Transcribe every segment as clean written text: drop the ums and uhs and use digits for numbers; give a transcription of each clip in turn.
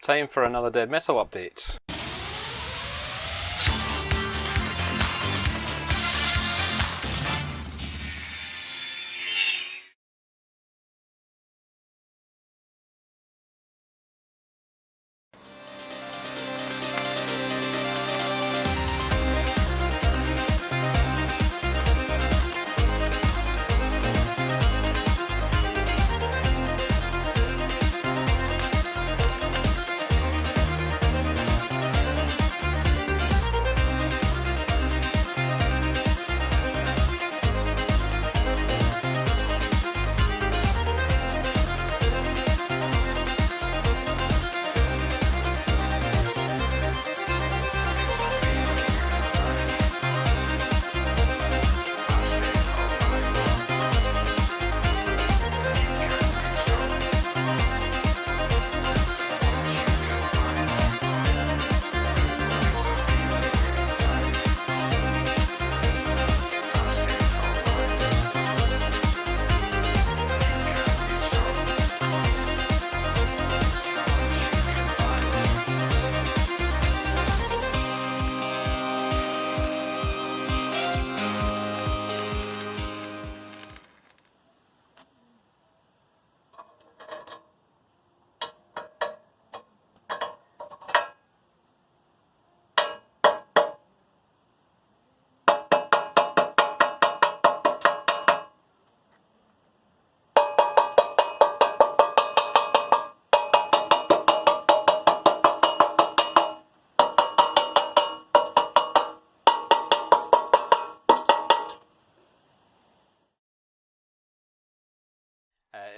time for another Dead Metal update.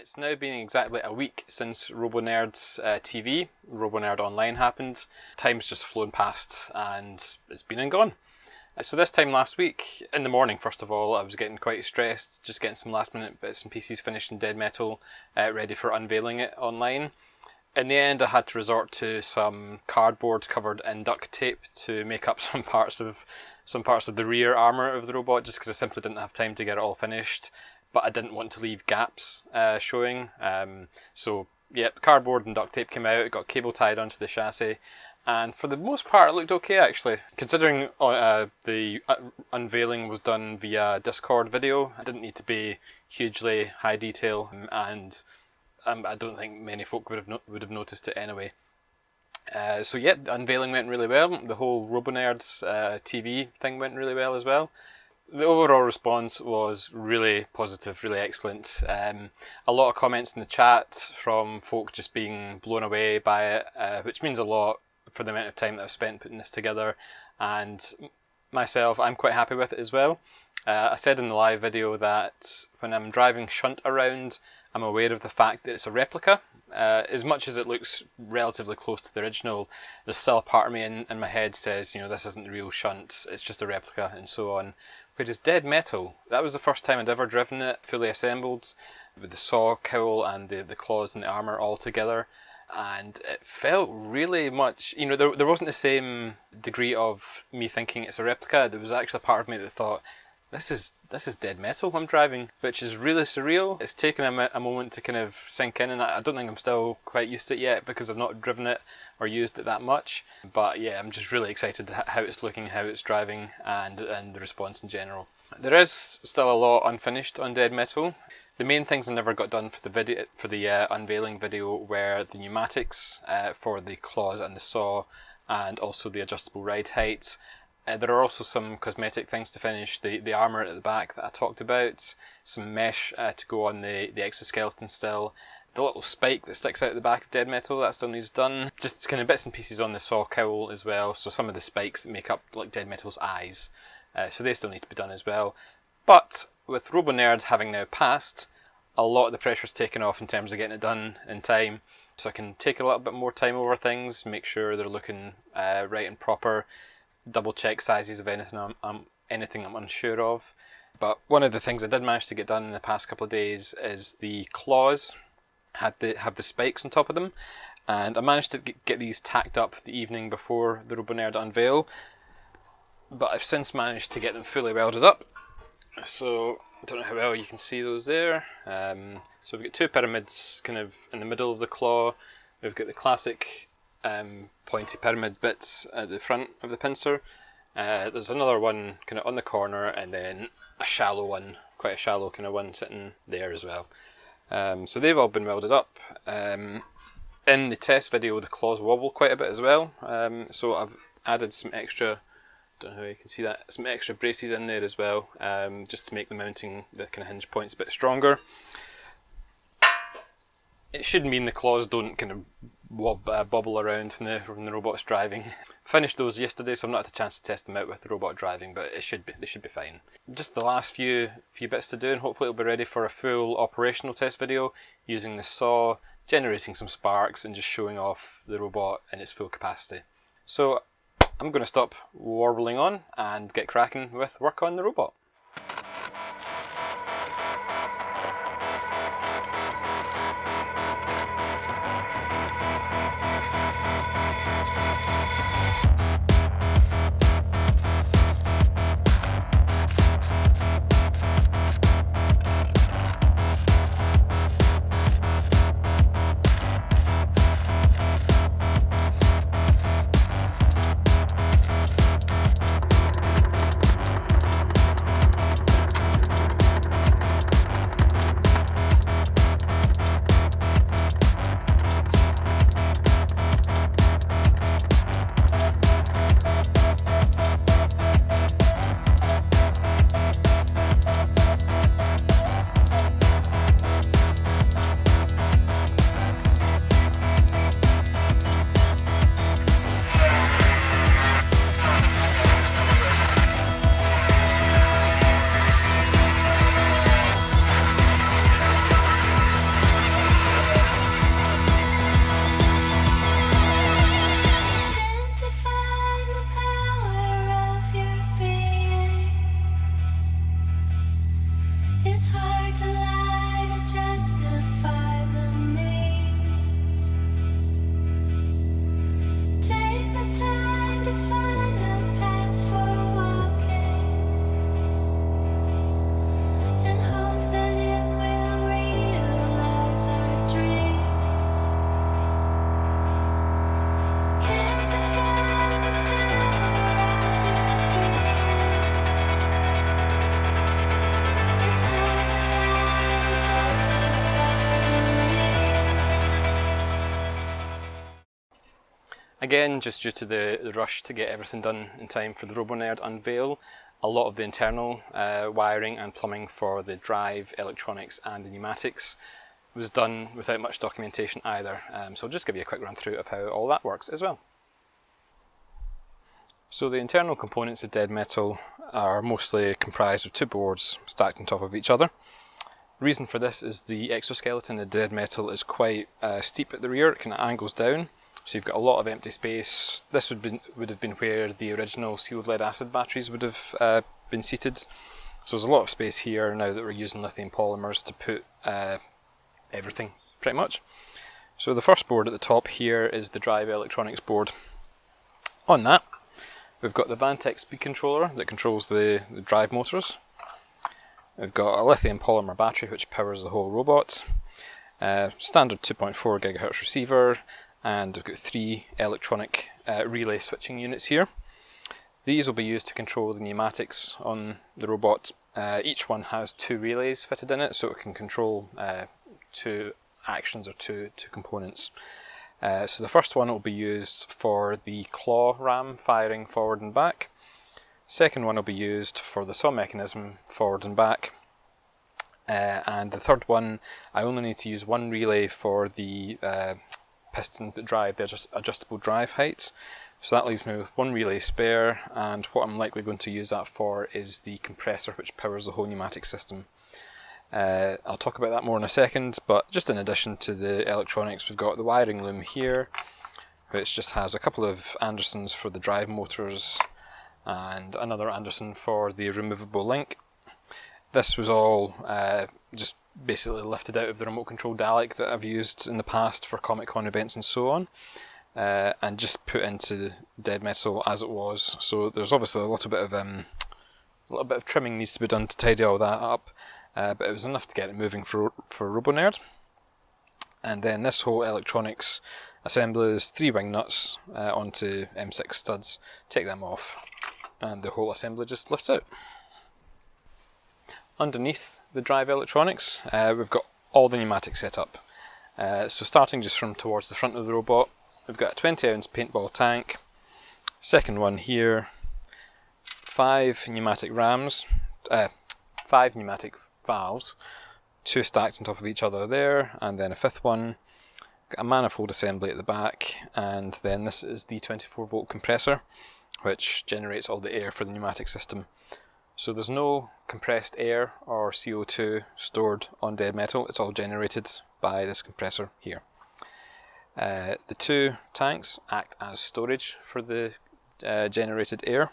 It's now been exactly a week since RoboNerd TV, RoboNerd Online happened. Time's just flown past and it's been and gone. So this time last week, in the morning first of all, I was getting quite stressed, just getting some last minute bits and pieces finished in Dead Metal, ready for unveiling it online. In the end I had to resort to some cardboard covered in duct tape to make up some parts of the rear armour of the robot, just because I simply didn't have time to get it all finished. But I didn't want to leave gaps showing. So yeah, cardboard and duct tape came out, it got cable tied onto the chassis, and for the most part it looked okay actually. Considering the unveiling was done via Discord video, it didn't need to be hugely high detail, and I don't think many folk would have noticed it anyway. So yeah, the unveiling went really well. The whole RoboNerds TV thing went really well as well. The overall response was really positive, really excellent. A lot of comments in the chat from folk just being blown away by it, which means a lot for the amount of time that I've spent putting this together. And myself, I'm quite happy with it as well. I said in the live video that when I'm driving shunt around, I'm aware of the fact that it's a replica. As much as it looks relatively close to the original, there's still a part of me in my head says, you know, this isn't the real shunt, it's just a replica, and so on. Whereas Dead Metal, that was the first time I'd ever driven it fully assembled, with the saw, cowl and the claws and the armour all together, and it felt really much, you know, there wasn't the same degree of me thinking it's a replica. There was actually a part of me that thought, this is Dead Metal I'm driving, which is really surreal. It's taken a moment to kind of sink in, and I don't think I'm still quite used to it yet because I've not driven it or used it that much. But yeah, I'm just really excited how it's looking, how it's driving, and the response in general. There is still a lot unfinished on Dead Metal. The main things I never got done for the unveiling video were the pneumatics for the claws and the saw, and also the adjustable ride height. There are also some cosmetic things to finish, the armour at the back that I talked about, some mesh to go on the exoskeleton still, the little spike that sticks out the back of Dead Metal, that still needs done, just kind of bits and pieces on the saw cowl as well, so some of the spikes that make up like Dead Metal's eyes, so they still need to be done as well. But with RoboNerd having now passed, a lot of the pressure's taken off in terms of getting it done in time, so I can take a little bit more time over things, make sure they're looking right and proper, double check sizes of anything I'm unsure of. But one of the things I did manage to get done in the past couple of days is the claws have the spikes on top of them, and I managed to get these tacked up the evening before the RoboNerd unveil, but I've since managed to get them fully welded up. So I don't know how well you can see those there. So we've got two pyramids kind of in the middle of the claw. We've got the classic pointy pyramid bit at the front of the pincer. There's another one kind of on the corner, and then a shallow one, quite a shallow kind of one sitting there as well. So they've all been welded up. In the test video, the claws wobble quite a bit as well, so I've added some extra, don't know how you can see that, some extra braces in there as well, just to make the mounting, the kind of hinge points a bit stronger. It should mean the claws don't kind of bobble around when the robot's driving. Finished those yesterday, so I've not had a chance to test them out with the robot driving, but they should be fine. Just the last few bits to do, and hopefully it'll be ready for a full operational test video using the saw, generating some sparks, and just showing off the robot in its full capacity. So I'm going to stop warbling on and get cracking with work on the robot. Again, just due to the rush to get everything done in time for the RoboNerd unveil, a lot of the internal wiring and plumbing for the drive, electronics and the pneumatics was done without much documentation either. So I'll just give you a quick run through of how all that works as well. So the internal components of dead metal are mostly comprised of two boards stacked on top of each other. The reason for this is the exoskeleton of dead metal is quite steep at the rear, it kind of angles down. So you've got a lot of empty space. This would have been where the original sealed lead acid batteries would have been seated. So there's a lot of space here now that we're using lithium polymers to put everything, pretty much. So the first board at the top here is the drive electronics board. On that, we've got the Vantex speed controller that controls the drive motors. We've got a lithium polymer battery which powers the whole robot. Standard 2.4 GHz receiver. And we've got 3 electronic relay switching units here. These will be used to control the pneumatics on the robot. Each one has 2 relays fitted in it, so it can control 2 actions or two components. So the first one will be used for the claw ram firing forward and back. Second one will be used for the saw mechanism forward and back. And the third one, I only need to use 1 relay for the pistons that drive the adjustable drive height. So that leaves me with 1 relay spare, and what I'm likely going to use that for is the compressor which powers the whole pneumatic system. I'll talk about that more in a second, but just in addition to the electronics, we've got the wiring loom here, which just has a couple of Andersons for the drive motors and another Anderson for the removable link. This was all just basically lifted out of the remote control Dalek that I've used in the past for Comic Con events and so on, and just put into dead metal as it was. So there's obviously a little bit of trimming needs to be done to tidy all that up, but it was enough to get it moving for RoboNerd. And then this whole electronics assemblies, 3 wing nuts onto M6 studs, take them off, and the whole assembly just lifts out. Underneath the drive electronics, we've got all the pneumatics set up. So starting just from towards the front of the robot, we've got a 20-ounce paintball tank, second one here, 5 pneumatic rams, 5 pneumatic valves, 2 stacked on top of each other there, and then a 5th one, got a manifold assembly at the back, and then this is the 24-volt compressor, which generates all the air for the pneumatic system. So there's no compressed air or CO2 stored on dead metal, it's all generated by this compressor here. The 2 tanks act as storage for the generated air.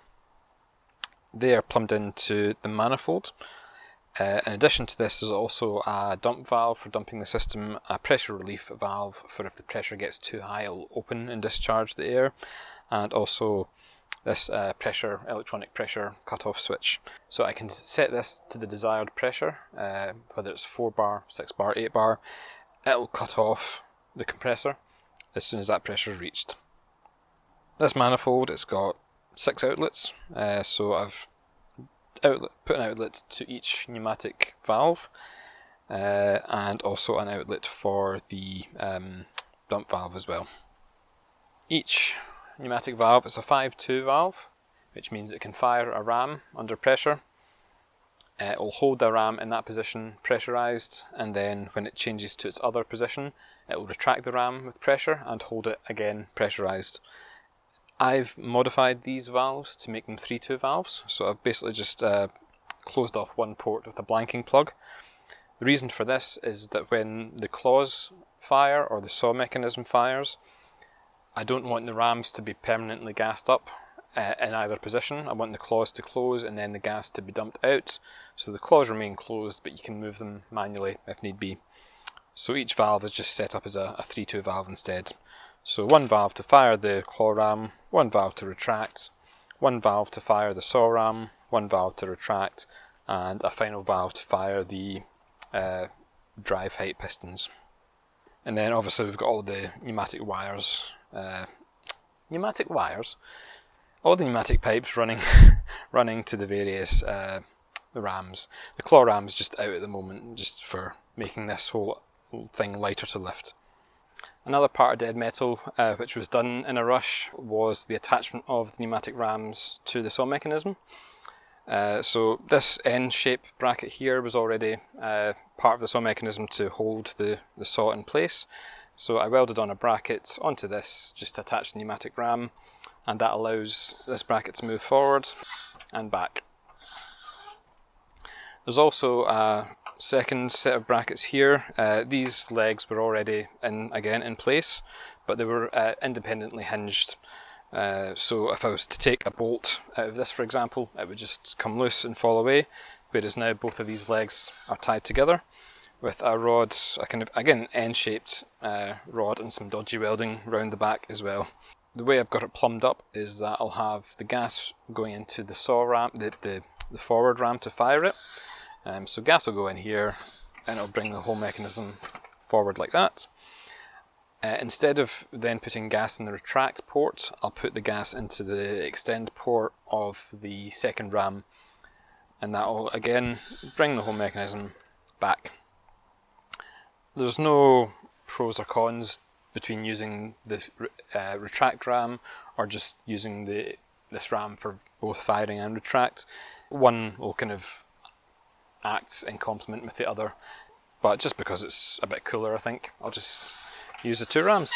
They are plumbed into the manifold. In addition to this, there's also a dump valve for dumping the system, a pressure relief valve for if the pressure gets too high it'll open and discharge the air, and also this electronic pressure cutoff switch. So I can set this to the desired pressure, whether it's 4 bar, 6 bar, 8 bar, it'll cut off the compressor as soon as that pressure is reached. This manifold, it's got 6 outlets, so I've put an outlet to each pneumatic valve, and also an outlet for the dump valve as well. Each pneumatic valve is a 5-2 valve, which means it can fire a ram under pressure. It will hold the ram in that position pressurised, and then when it changes to its other position, it will retract the ram with pressure and hold it again pressurised. I've modified these valves to make them 3-2 valves, so I've basically just closed off one port with a blanking plug. The reason for this is that when the claws fire or the saw mechanism fires, I don't want the rams to be permanently gassed up in either position. I want the claws to close and then the gas to be dumped out. So the claws remain closed, but you can move them manually if need be. So each valve is just set up as a 3-2 valve instead. So one valve to fire the claw ram, one valve to retract, one valve to fire the saw ram, one valve to retract, and a final valve to fire the drive height pistons. And then obviously we've got all the pneumatic wires, all the pneumatic pipes running running to the various rams. The claw ram is just out at the moment, just for making this whole thing lighter to lift. Another part of dead metal which was done in a rush was the attachment of the pneumatic rams to the saw mechanism. So this N-shape bracket here was already part of the saw mechanism to hold the saw in place. So I welded on a bracket onto this just to attach the pneumatic ram, and that allows this bracket to move forward and back. There's also a second set of brackets here. These legs were already in place, but they were independently hinged. So if I was to take a bolt out of this, for example, it would just come loose and fall away, whereas now both of these legs are tied together with a rod, a kind of, again, N-shaped rod, and some dodgy welding round the back as well. The way I've got it plumbed up is that I'll have the gas going into the saw ram, the forward ram to fire it. So gas will go in here and it'll bring the whole mechanism forward like that. Instead of then putting gas in the retract port, I'll put the gas into the extend port of the second ram, and that will again bring the whole mechanism back. There's no pros or cons between using the retract ram or just using this ram for both firing and retract. One will kind of act in complement with the other, but just because it's a bit cooler, I think I'll just use the 2 rams.